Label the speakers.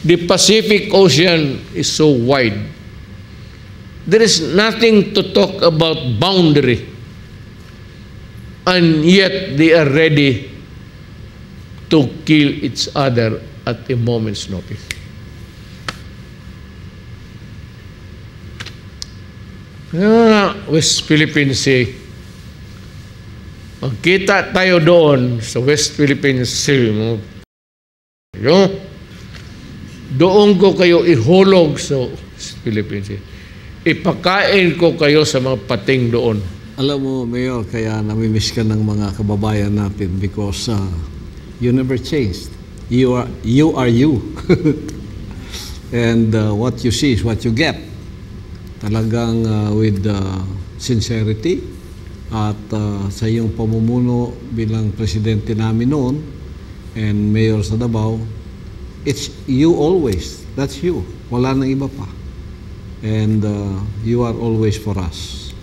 Speaker 1: The Pacific Ocean is so wide. There is nothing to talk about boundary. And yet they are ready to kill each other at a moment's notice. West Philippine Sea. Magkita tayo doon sa West Philippine Sea. Doon ko kayo ihulog sa West Philippine Sea. Ipakain ko kayo sa mga pating doon.
Speaker 2: Alam mo, Mayor, kaya namimiss ka ng mga kababayan natin because you never changed. You are you. And what you see is what you get. Talagang with sincerity at sa iyong pamumuno bilang presidente namin noon and mayor sa Davao, it's you always. That's you. Wala nang iba pa. And you are always for us.